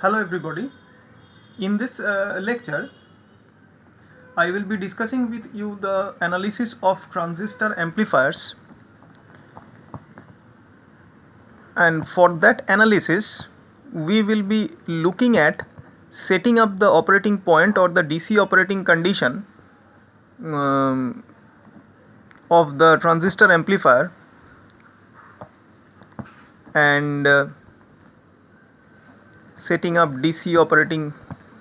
Hello everybody. In this lecture, I will be discussing with you the analysis of transistor amplifiers, and for that analysis we will be looking at setting up the operating point or the DC operating condition um, of the transistor amplifier and setting up DC operating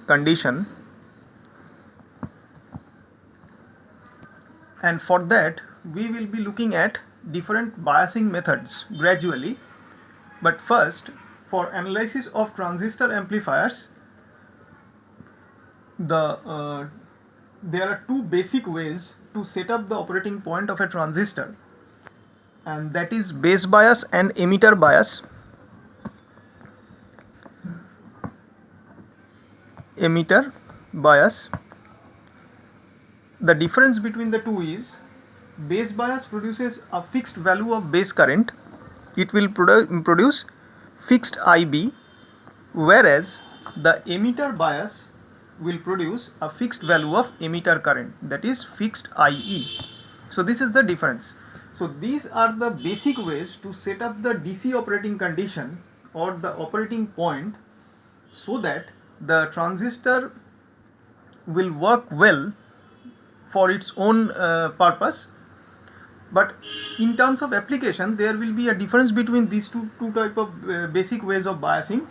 condition, and for that we will be looking at different biasing methods gradually. But first, for analysis of transistor amplifiers, there are two basic ways to set up the operating point of a transistor, and that is base bias and emitter bias. Emitter bias. The difference between the two is base bias produces a fixed value of base current. It will produce fixed IB, whereas the emitter bias will produce a fixed value of emitter current, that is fixed IE. So this is the difference. So these are the basic ways to set up the DC operating condition or the operating point so that the transistor will work well for its own purpose. But in terms of application, there will be a difference between these two type of basic ways of biasing.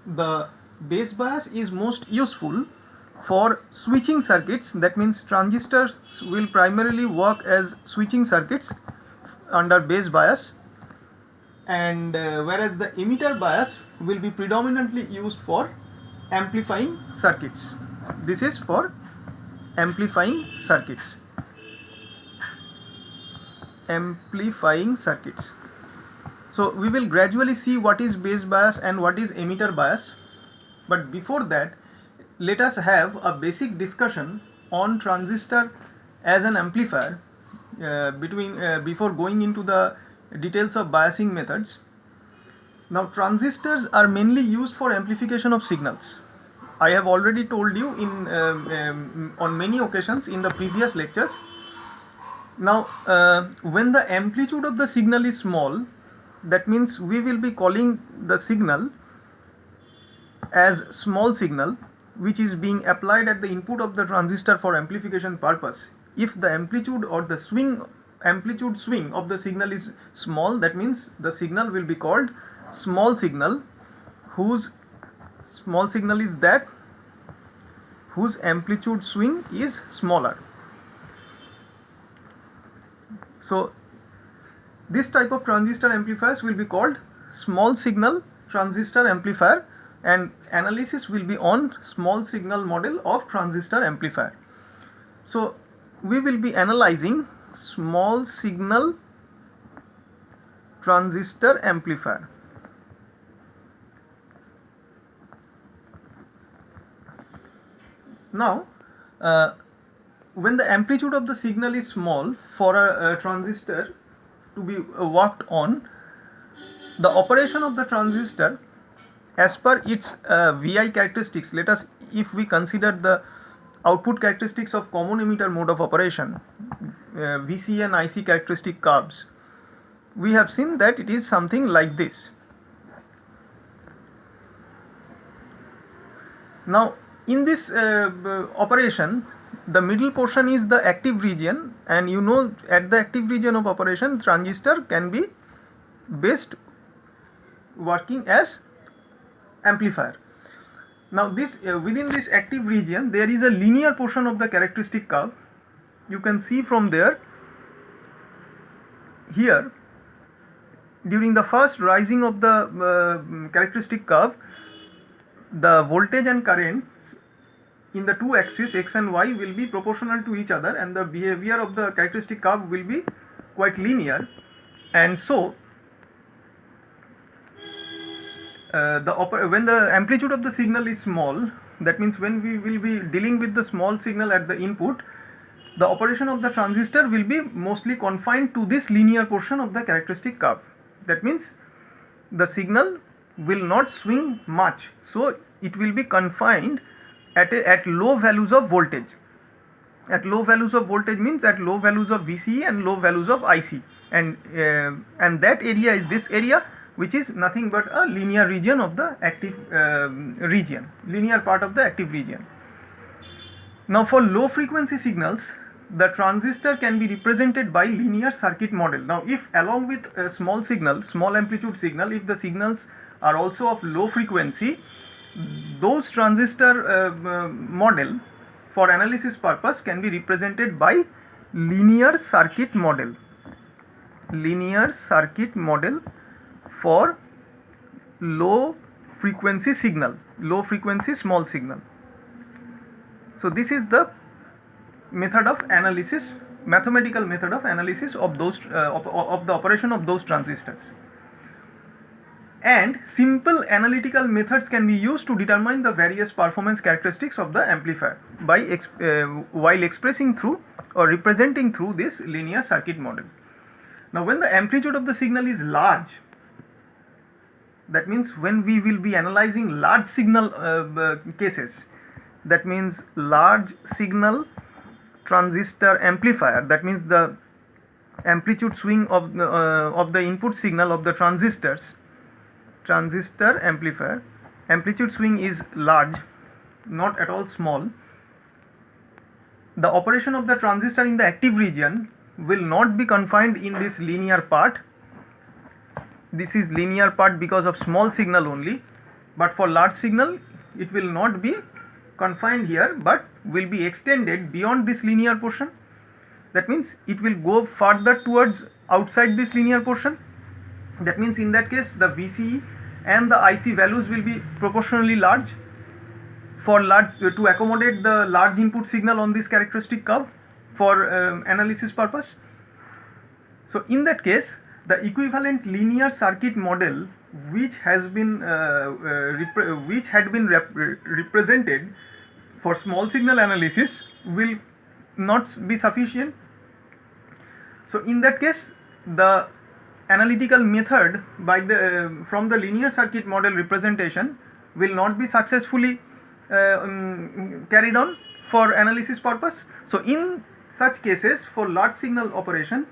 The base bias is most useful for switching circuits. That means transistors will primarily work as switching circuits under base bias, and whereas the emitter bias will be predominantly used for amplifying circuits. This is for amplifying circuits. So we will gradually see what is base bias and what is emitter bias. But before that, let us have a basic discussion on transistor as an amplifier before going into the details of biasing methods. Now, transistors are mainly used for amplification of signals. I have already told you on many occasions in the previous lectures. Now, when the amplitude of the signal is small, that means we will be calling the signal as small signal, which is being applied at the input of the transistor for amplification purpose. If the amplitude or the amplitude swing of the signal is small, that means the signal will be called small signal, whose amplitude swing is smaller. So this type of transistor amplifiers will be called small signal transistor amplifier, and analysis will be on small signal model of transistor amplifier. So we will be analyzing small signal transistor amplifier. Now, when the amplitude of the signal is small for a transistor to be worked on, the operation of the transistor as per its VI characteristics, if we consider the output characteristics of common emitter mode of operation, VC and IC characteristic curves, we have seen that it is something like this. Now, in this operation, the middle portion is the active region, and you know, at the active region of operation, transistor can be best working as amplifier. Now this within this active region there is a linear portion of the characteristic curve. You can see from there, here during the first rising of the characteristic curve, the voltage and currents in the two axes x and y will be proportional to each other, and the behavior of the characteristic curve will be quite linear. And so when the amplitude of the signal is small, that means when we will be dealing with the small signal at the input, the operation of the transistor will be mostly confined to this linear portion of the characteristic curve. That means the signal will not swing much, so it will be confined at low values of voltage. At low values of voltage means at low values of VCE and low values of IC, and that area is this area, which is nothing but a linear region of the active linear part of the active region. Now for low frequency signals, the transistor can be represented by linear circuit model. Now if along with a small signal, small amplitude signal, if the signals are also of low frequency, those transistor model for analysis purpose can be represented by linear circuit model. Linear circuit model for low frequency signal, low frequency small signal. So this is the method of analysis, mathematical method of analysis of those of the operation of those transistors. And simple analytical methods can be used to determine the various performance characteristics of the amplifier by while expressing through or representing through this linear circuit model. Now when the amplitude of the signal is large, that means when we will be analyzing large signal cases, that means large signal transistor amplifier, that means the amplitude swing of the input signal of the transistor amplifier, amplitude swing is large, not at all small. The operation of the transistor in the active region will not be confined in this linear part. This is linear part because of small signal only, but for large signal it will not be confined here, but will be extended beyond this linear portion. That means it will go further towards outside this linear portion. That means in that case the VCE and the IC values will be proportionally large for to accommodate the large input signal on this characteristic curve for analysis purpose. So in that case, the equivalent linear circuit model which had been represented for small signal analysis will not be sufficient. So in that case, the analytical method by the from the linear circuit model representation will not be successfully carried on for analysis purpose. So in such cases, for large signal operation,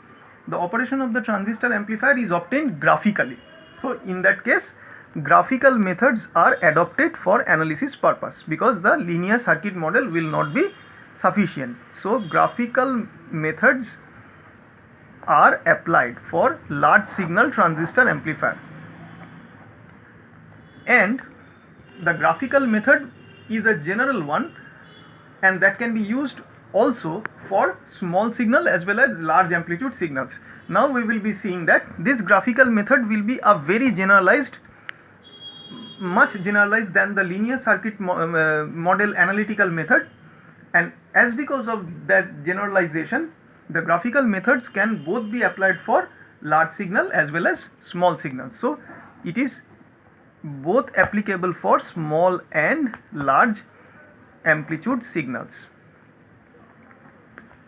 the operation of the transistor amplifier is obtained graphically. So in that case, graphical methods are adopted for analysis purpose because the linear circuit model will not be sufficient. So graphical methods are applied for large signal transistor amplifier, and the graphical method is a general one, and that can be used also for small signal as well as large amplitude signals. Now we will be seeing that this graphical method will be a very generalized, much generalized than the linear circuit model analytical method, and as because of that generalization, the graphical methods can both be applied for large signal as well as small signals. So it is both applicable for small and large amplitude signals.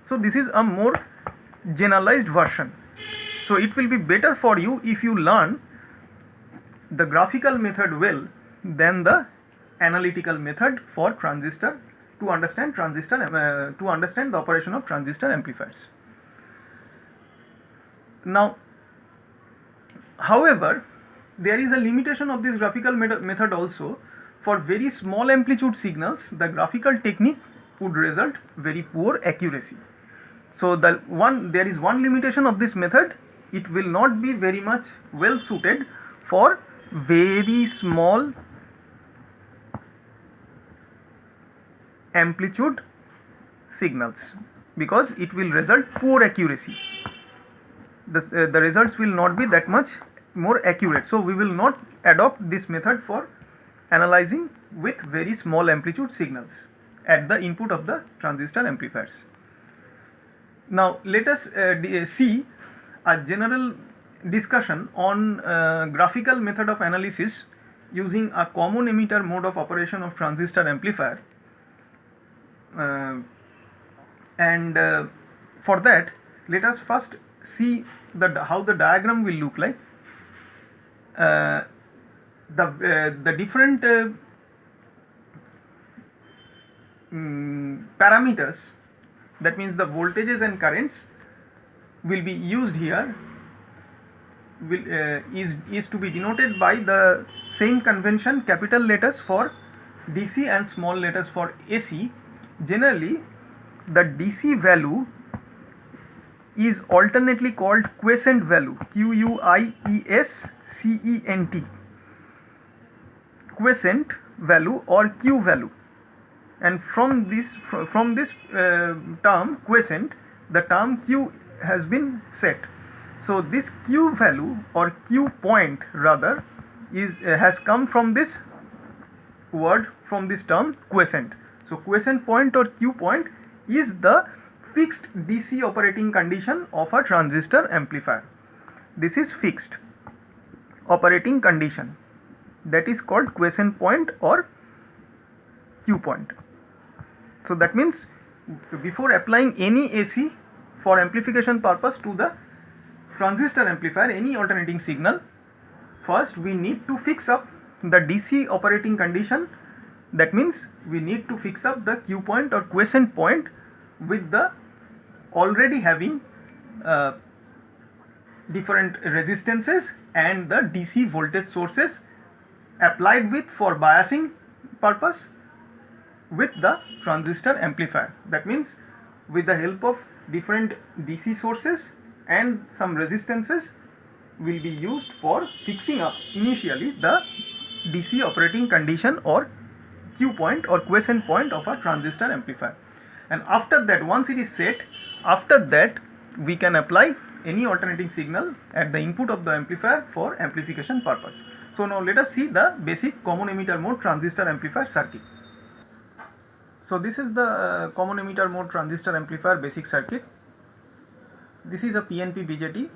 So this is a more generalized version. So it will be better for you if you learn the graphical method well than the analytical method for transistor to understand the operation of transistor amplifiers. Now, however, there is a limitation of this graphical method also. For very small amplitude signals, the graphical technique would result very poor accuracy. So there is one limitation of this method. It will not be very much well suited for very small amplitude signals because it will result poor accuracy. The results will not be that much more accurate. So we will not adopt this method for analyzing with very small amplitude signals at the input of the transistor amplifiers. Now let us see a general discussion on graphical method of analysis using a common emitter mode of operation of transistor amplifier. For that, let us first see how the diagram will look like. the different parameters, that means the voltages and currents will be used here, is to be denoted by the same convention, capital letters for DC and small letters for AC. Generally, the DC value is alternately called quiescent value, Quiescent, quiescent value or Q value. And from this term quiescent, the term Q has been set. So this Q value or Q point rather has come from this word, from this term quiescent. So quiescent point or Q point is the fixed DC operating condition of a transistor amplifier. This is fixed operating condition, that is called quiescent point or Q point. So that means before applying any AC for amplification purpose to the transistor amplifier, any alternating signal, first we need to fix up the DC operating condition. That means we need to fix up the Q point or quiescent point with the already having different resistances and the DC voltage sources applied with for biasing purpose with the transistor amplifier. That means with the help of different DC sources and some resistances will be used for fixing up initially the DC operating condition or Q point or quiescent point of a transistor amplifier. And after that, once it is set, after that we can apply any alternating signal at the input of the amplifier for amplification purpose. So now let us see the basic common emitter mode transistor amplifier circuit. So this is the common emitter mode transistor amplifier basic circuit. This is a PNP BJT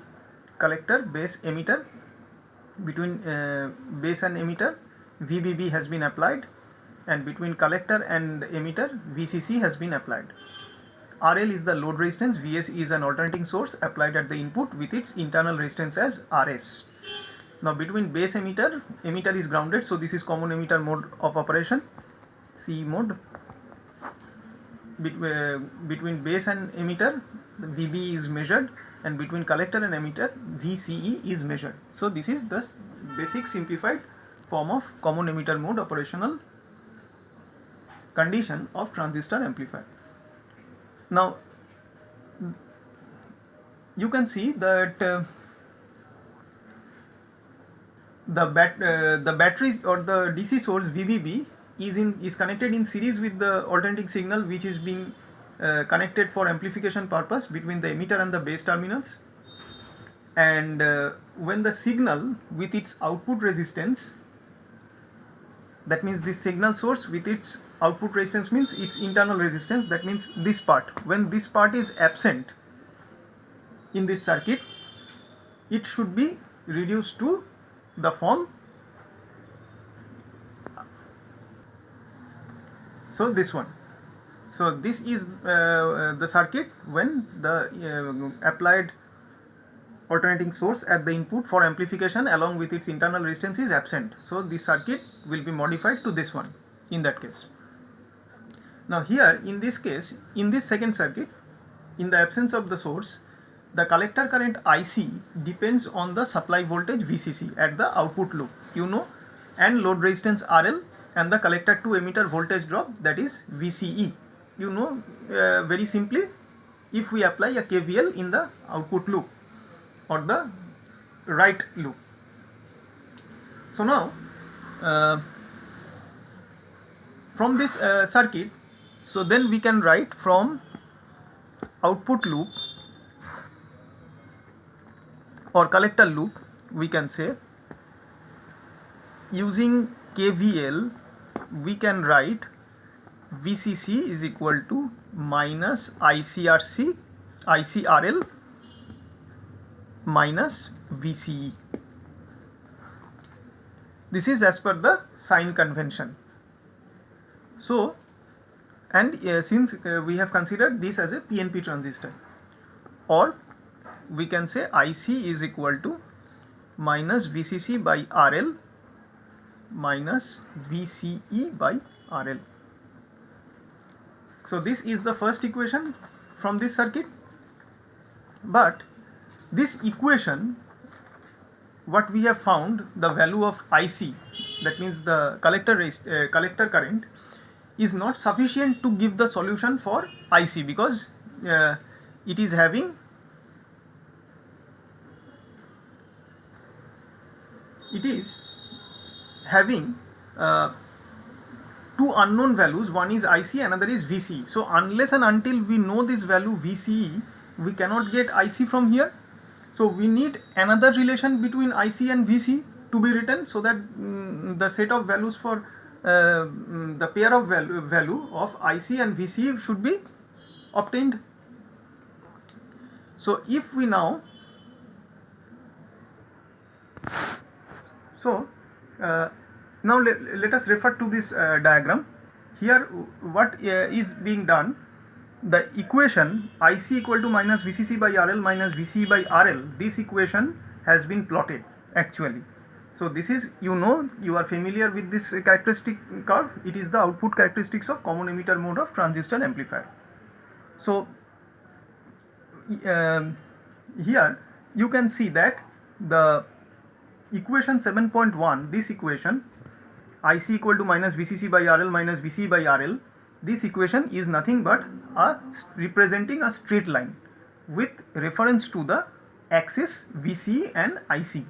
collector base emitter. Between base and emitter VBB has been applied, and between collector and emitter VCC has been applied. RL is the load resistance, Vs is an alternating source applied at the input with its internal resistance as Rs. Now between base emitter is grounded, so this is common emitter mode of operation, CE mode. Between base and emitter the VB is measured, and between collector and emitter VCE is measured. So this is the basic simplified form of common emitter mode operational condition of transistor amplifier. Now you can see that the batteries or the DC source VBB is connected in series with the alternating signal which is being connected for amplification purpose between the emitter and the base terminals. And when the signal with its output resistance, that means this signal source with its output resistance means its internal resistance, that means this part, when this part is absent in this circuit, it should be reduced to the form. So this one. So this is the circuit when the applied alternating source at the input for amplification along with its internal resistance is absent. So this circuit will be modified to this one in that case. Now here in this case, in this second circuit, in the absence of the source, the collector current IC depends on the supply voltage VCC at the output loop, and load resistance RL, and the collector to emitter voltage drop, that is VCE. Very simply, if we apply a KVL in the output loop or the right loop. So now from this circuit, so then we can write from output loop or collector loop, we can say using KVL we can write VCC is equal to minus ICRL minus VCE. This is as per the sign convention. So, and since we have considered this as a PNP transistor, or we can say IC is equal to minus VCC by RL minus VCE by RL. So this is the first equation from this circuit, but this equation, what we have found, the value of IC, that means the collector current, is not sufficient to give the solution for IC, because it is having two unknown values. One is IC, another is VCE. So unless and until we know this value VCE, we cannot get IC from here. So we need another relation between IC and VC to be written, so that the set of values for the pair of value of IC and VC should be obtained. So if we now, now let us refer to this diagram. Here what is being done, the equation IC equal to minus VCC by RL minus VCE by RL, this equation has been plotted actually. So this is, you are familiar with this characteristic curve. It is the output characteristics of common emitter mode of transistor amplifier. So here you can see that the equation 7.1, this equation IC equal to minus VCC by RL minus VCE by RL, this equation is nothing but representing a straight line with reference to the axis VCE and IC,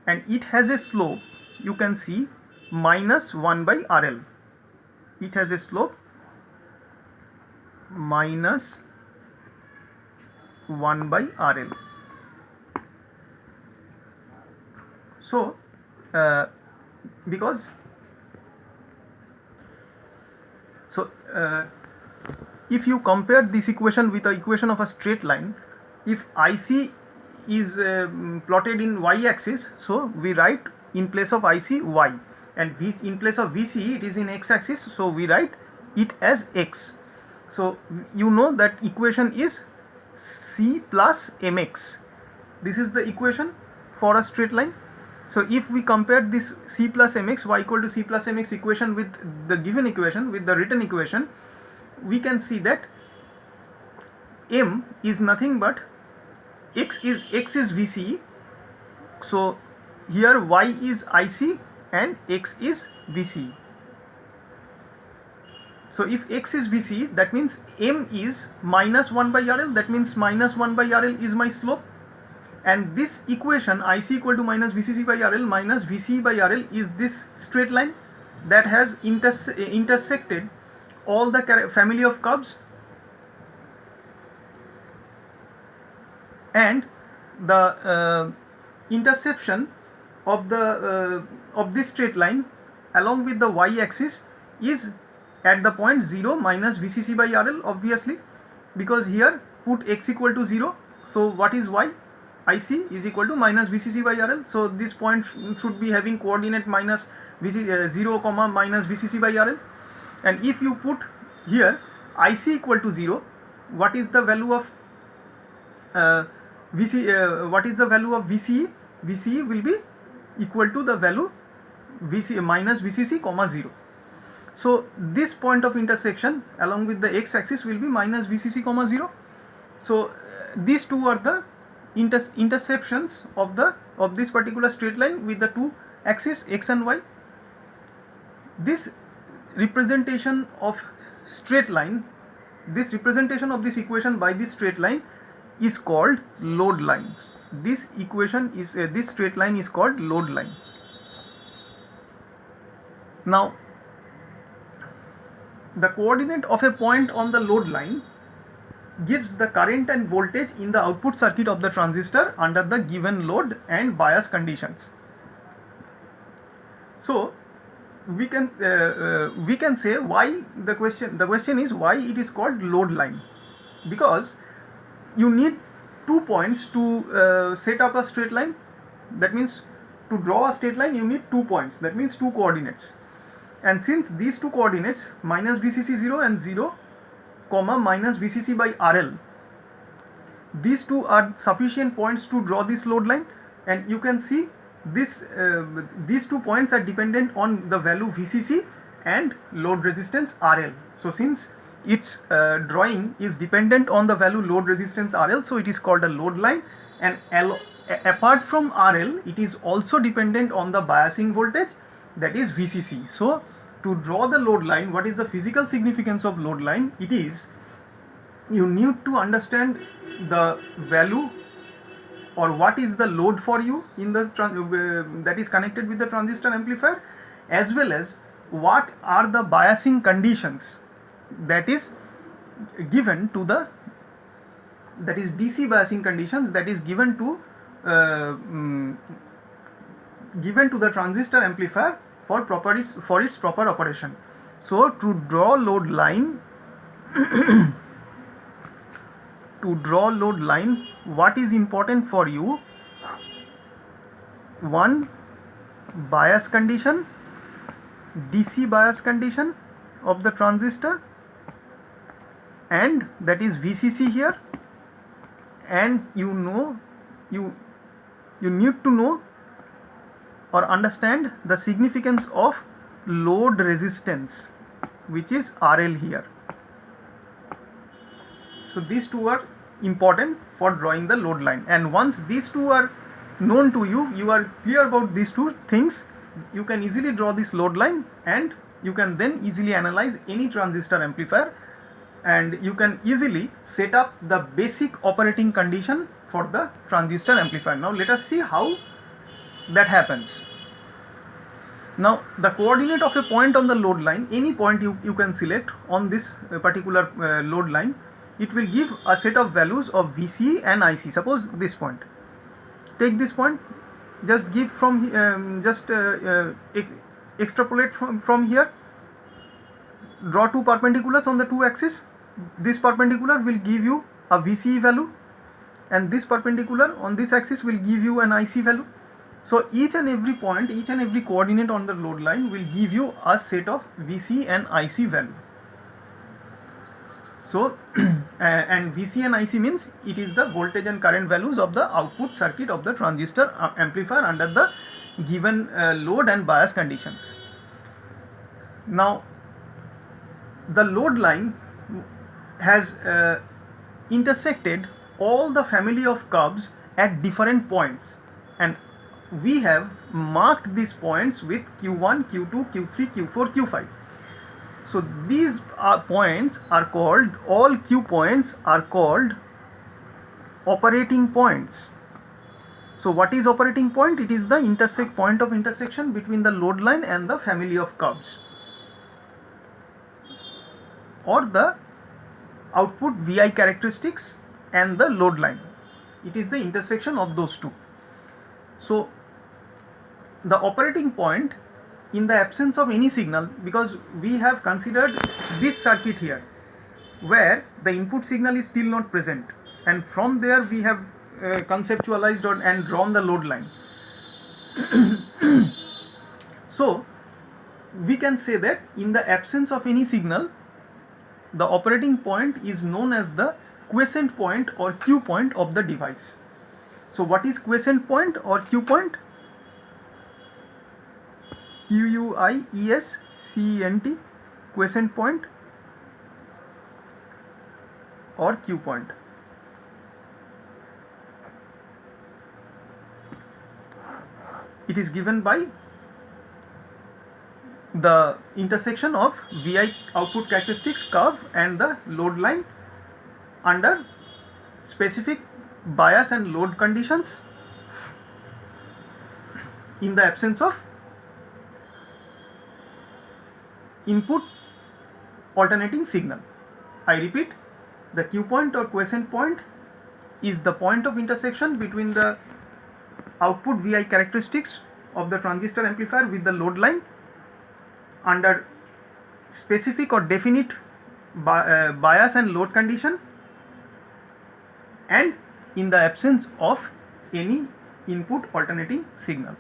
and it has a slope, you can see, minus 1 by RL. It has a slope minus 1 by RL. So if you compare this equation with the equation of a straight line, if IC is plotted in y-axis, so we write in place of IC y, and in place of VC it is in x-axis, so we write it as x. So you know that equation is C plus mx. This is the equation for a straight line. So if we compare this C plus mx, y equal to C plus mx equation with the given equation, with the written equation, we can see that m is nothing but x is VCE. So here y is IC and x is VCE. So if x is VCE, that means m is minus 1 by RL, that means minus 1 by RL is my slope. And this equation IC equal to minus VCC by RL minus VCE by RL is this straight line that has intersected all the family of curves, and the intersection of this straight line along with the y-axis is at the point 0 minus VCC by RL, obviously, because here put x equal to 0. So what is y? IC is equal to minus VCC by RL. So this point should be having coordinate minus 0 comma minus VCC by RL. And if you put here IC equal to 0, what is the value of what is the value of VCE? VCE will be equal to the value VC minus VCC comma 0. So this point of intersection along with the x-axis will be minus VCC comma 0. So these two are the intersections of this particular straight line with the two axes x and y. This representation of straight line, this representation of this equation by this straight line is called load lines. This equation is this straight line is called load line. Now the coordinate of a point on the load line gives the current and voltage in the output circuit of the transistor under the given load and bias conditions. So we can say why the question is why it is called load line, because you need 2 points to set up a straight line. That means to draw a straight line you need 2 points, that means 2 coordinates, and since these 2 coordinates minus VCC 0 and 0 comma minus VCC by RL, these two are sufficient points to draw this load line. And you can see these 2 points are dependent on the value VCC and load resistance RL. So since its drawing is dependent on the value load resistance RL, so it is called a load line, and apart from RL it is also dependent on the biasing voltage, that is VCC. So to draw the load line, what is the physical significance of load line? It is, you need to understand the value or what is the load for you in the that is connected with the transistor amplifier, as well as what are the biasing conditions that is given to the, that is DC biasing conditions that is given to the transistor amplifier for its proper operation. So to draw load line what is important for you? One, bias condition, DC bias condition of the transistor, and that is VCC here, and you need to know or understand the significance of load resistance, which is RL here. So these two are important for drawing the load line, and once these two are known to you, you are clear about these two things, you can easily draw this load line, and you can then easily analyze any transistor amplifier, and you can easily set up the basic operating condition for the transistor amplifier. Now let us see how that happens. Now the coordinate of a point on the load line, any point you can select on this particular load line, it will give a set of values of VC and IC. Suppose this point, take this point, just give from extrapolate from here, draw two perpendiculars on the two axes. This perpendicular will give you a VCE value, and this perpendicular on this axis will give you an IC value. So each and every point, each and every coordinate on the load line will give you a set of VC and IC value. So and VC and IC means it is the voltage and current values of the output circuit of the transistor amplifier under the given load and bias conditions. Now the load line has intersected all the family of curves at different points, and we have marked these points with Q1, Q2, Q3, Q4, Q5. So these points are called, all Q points are called operating points. So what is operating point? It is the point of intersection between the load line and the family of curves, or the output VI characteristics and the load line. It is the intersection of those two. So the operating point in the absence of any signal, because we have considered this circuit here where the input signal is still not present, and from there we have conceptualized and drawn the load line. So we can say that in the absence of any signal, the operating point is known as the quiescent point or Q point of the device. So what is quiescent point or Q point? QUIESCENT, quiescent point or Q point. It is given by the intersection of VI output characteristics curve and the load line under specific bias and load conditions in the absence of input alternating signal. I repeat, the Q point or quiescent point is the point of intersection between the output VI characteristics of the transistor amplifier with the load line under specific or definite bias and load condition, and in the absence of any input alternating signal.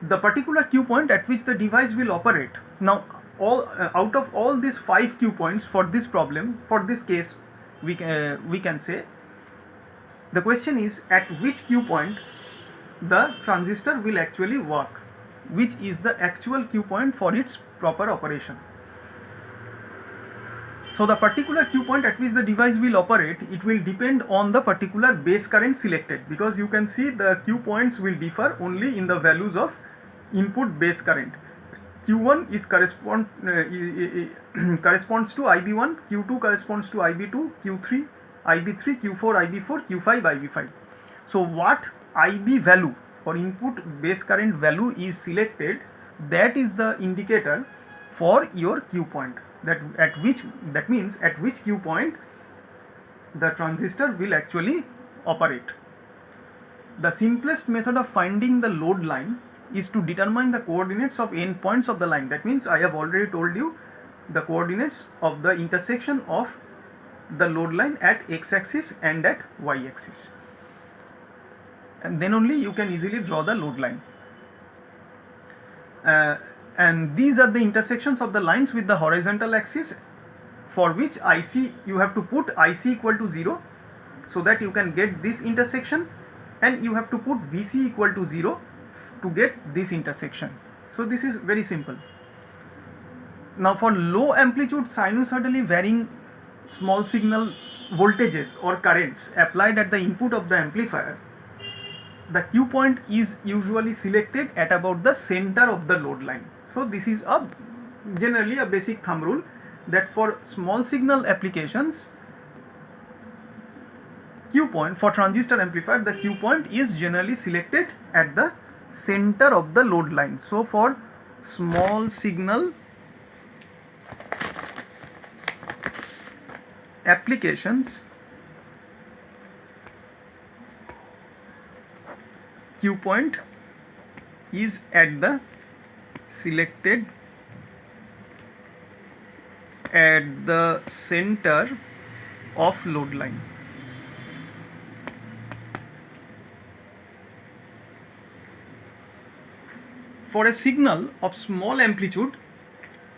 The particular Q point at which the device will operate. Now out of all these 5 Q points for this problem, for this case, we can say the question is at which Q point the transistor will actually work, which is the actual Q point for its proper operation. So the particular Q point at which the device will operate, it will depend on the particular base current selected, because you can see the Q points will differ only in the values of input base current. Q1 is corresponds to IB1, Q2 corresponds to IB2, Q3 IB3, Q4 IB4, Q5 IB5. So what IB value or input base current value is selected, that is the indicator for your Q point, that means at which Q point the transistor will actually operate. The simplest method of finding the load line is to determine the coordinates of endpoints of the line. That means I have already told you the coordinates of the intersection of the load line at x-axis and at y-axis, and then only you can easily draw the load line. And these are the intersections of the lines with the horizontal axis, for which IC, you have to put IC equal to 0 so that you can get this intersection, and you have to put VC equal to 0 to get this intersection. So this is very simple. Now for low amplitude sinusoidally varying small signal voltages or currents applied at the input of the amplifier, the Q point is usually selected at about the center of the load line. So this is generally a basic thumb rule, that for small signal applications, Q point for transistor amplifier, the Q point is generally selected at the center of the load line. So for small signal applications, Q point is selected at the center of load line. For a signal of small amplitude,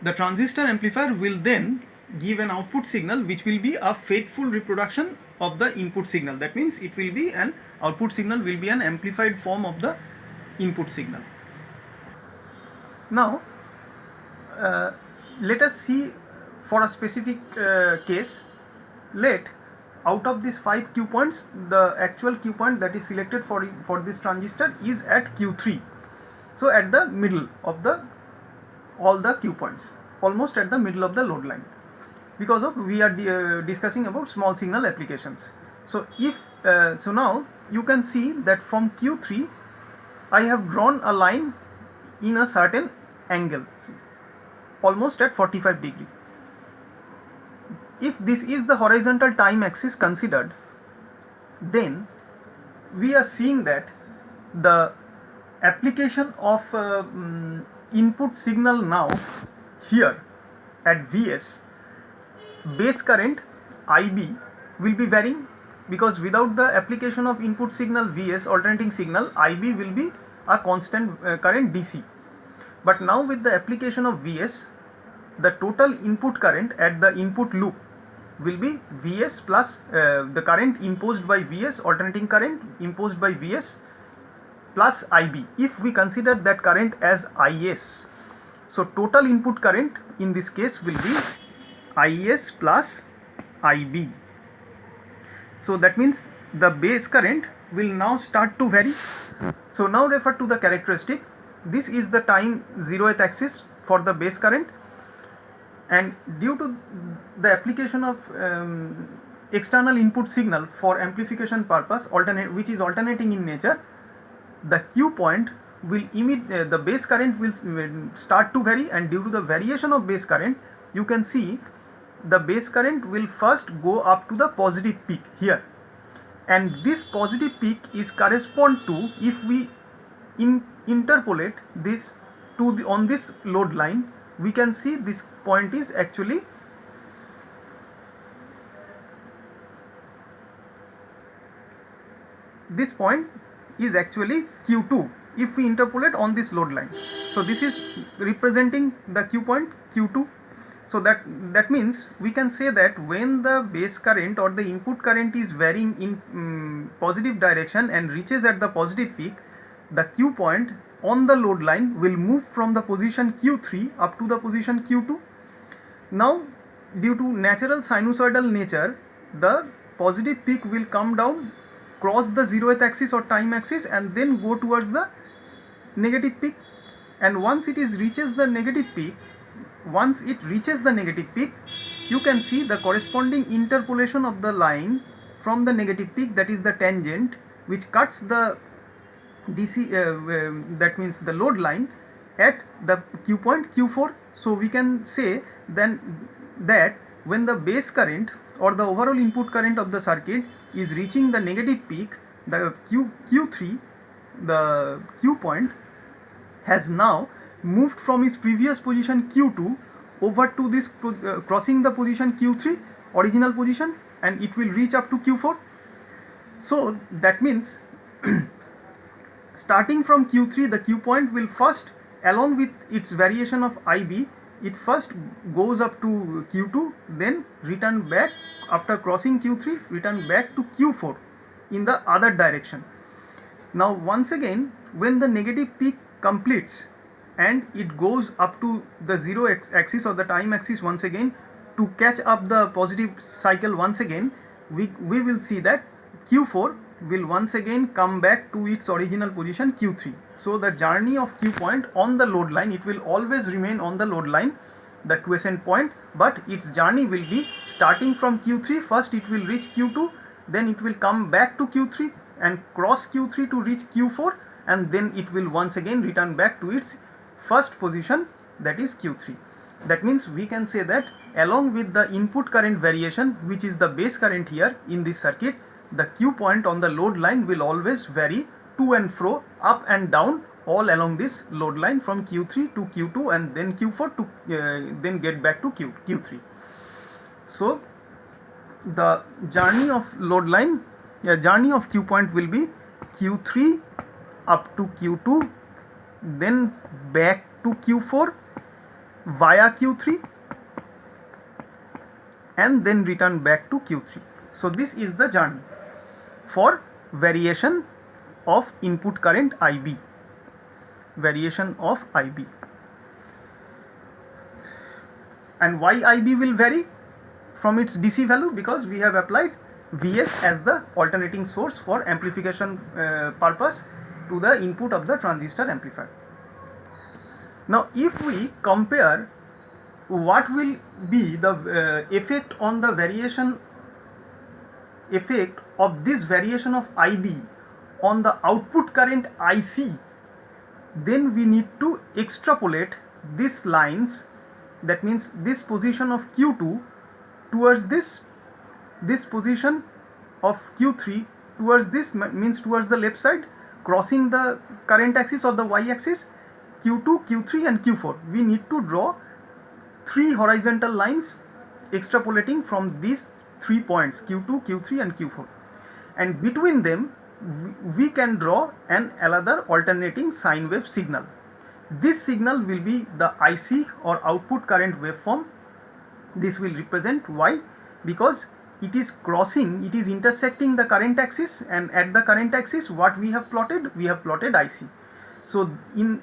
the transistor amplifier will then give an output signal which will be a faithful reproduction of the input signal. That means it will be an output signal will be an amplified form of the input signal. Now let us see for a specific case. Let out of these 5 Q points, the actual Q point that is selected for this transistor is at Q3. So at the middle of all the Q points, almost at the middle of the load line, because of we are discussing about small signal applications. So if so now you can see that from Q3 I have drawn a line in a certain angle, see, almost at 45 degree. If this is the horizontal time axis considered, then we are seeing that the application of input signal now here at Vs, base current IB will be varying, because without the application of input signal Vs, alternating signal, IB will be a constant current DC. But now with the application of Vs, the total input current at the input loop will be Vs plus the current imposed by Vs, alternating current imposed by Vs plus IB, if we consider that current as Is. So total input current in this case will be Is plus IB. So that means the base current will now start to vary. So now refer to the characteristic. This is the time 0th axis for the base current, and due to the application of external input signal for amplification purpose, which is alternating in nature, the Q point will the base current will start to vary, and due to the variation of base current, you can see the base current will first go up to the positive peak here, and this positive peak is correspond to, if we interpolate this to on this load line, we can see this point is actually Q2 if we interpolate on this load line. So this is representing the Q point Q2. So that means we can say that when the base current or the input current is varying in positive direction and reaches at the positive peak, the Q point on the load line will move from the position Q3 up to the position Q2. Now, due to natural sinusoidal nature, the positive peak will come down, cross the 0th axis or time axis, and then go towards the negative peak. And once it reaches the negative peak, you can see the corresponding interpolation of the line from the negative peak, that is the tangent, which cuts the DC, that means the load line at the Q point Q4. So we can say then that when the base current or the overall input current of the circuit is reaching the negative peak, the Q3, the Q point has now moved from its previous position Q2 over to this crossing the position Q3, original position, and it will reach up to Q4. So that means starting from Q3, the Q point will first, along with its variation of IB, it first goes up to Q2, then return back after crossing Q3, return back to Q4 in the other direction. Now once again, when the negative peak completes and it goes up to the 0 axis or the time axis once again to catch up the positive cycle once again, we will see that Q4 will once again come back to its original position Q3. So the journey of Q point on the load line, it will always remain on the load line, the quiescent point, but its journey will be starting from Q3. First it will reach Q2, then it will come back to Q3 and cross Q3 to reach Q4, and then it will once again return back to its first position, that is Q3. That means we can say that along with the input current variation, which is the base current here in this circuit, the Q point on the load line will always vary to and fro, up and down, all along this load line from Q3 to Q2 and then Q4 to then get back to Q3. So the journey of load line, journey of Q point will be Q3 up to Q2, then back to Q4 via Q3, and then return back to Q3. So this is the journey for variation of input current IB, variation of IB. And why IB will vary from its DC value? Because we have applied Vs as the alternating source for amplification purpose to the input of the transistor amplifier. Now if we compare what will be the effect on the variation effect of this variation of IB on the output current IC, then we need to extrapolate these lines, that means this position of Q2 towards this position of Q3 towards this, means towards the left side, crossing the current axis or the y axis, Q2, Q3 and Q4. We need to draw 3 horizontal lines extrapolating from these 3 points Q2, Q3 and Q4, and between them we can draw another alternating sine wave signal. This signal will be the IC or output current waveform. This will represent Y, because it is crossing, it is intersecting the current axis, and at the current axis what we have plotted IC. So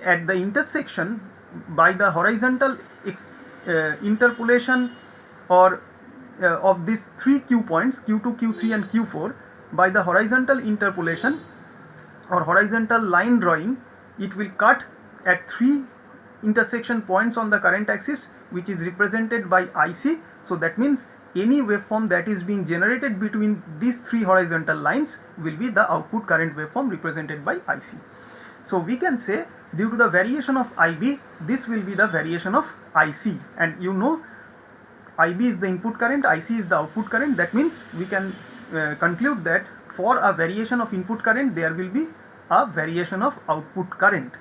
at the intersection, by the horizontal interpolation or of these 3 Q points Q2, Q3 and Q4, by the horizontal interpolation or horizontal line drawing, it will cut at 3 intersection points on the current axis, which is represented by IC. So that means any waveform that is being generated between these 3 horizontal lines will be the output current waveform represented by IC. So we can say, due to the variation of IB, this will be the variation of IC, and you know IB is the input current, IC is the output current. That means we can conclude that for a variation of input current there will be a variation of output current.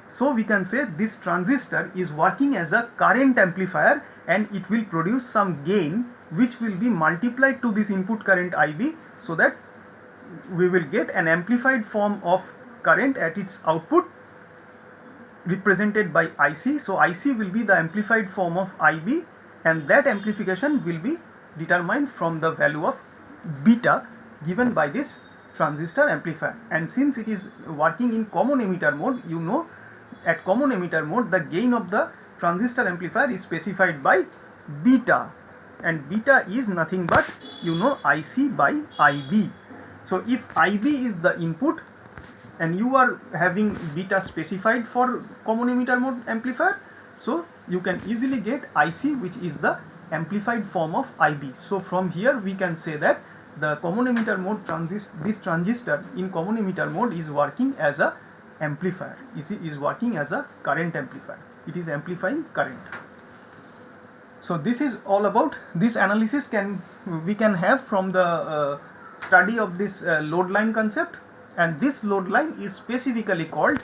So we can say this transistor is working as a current amplifier, and it will produce some gain which will be multiplied to this input current IB, so that we will get an amplified form of current at its output represented by IC. So IC will be the amplified form of IB, and that amplification will be determined from the value of beta given by this transistor amplifier. And since it is working in common emitter mode, you know at common emitter mode the gain of the transistor amplifier is specified by beta, and beta is nothing but IC by IB. So if IB is the input and you are having beta specified for common emitter mode amplifier, so you can easily get IC, which is the amplified form of IB. So from here we can say that the common emitter mode this transistor in common emitter mode is working as a amplifier, is working as a current amplifier. It is amplifying current. So this is all about this analysis we can have from the study of this load line concept, and this load line is specifically called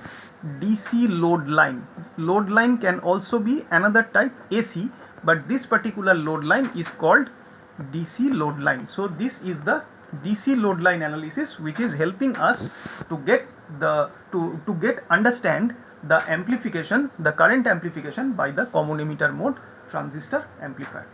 DC load line. Load line can also be another type AC, but this particular load line is called DC load line. So this is the DC load line analysis, which is helping us to get understand the amplification, the current amplification by the common emitter mode transistor amplifier.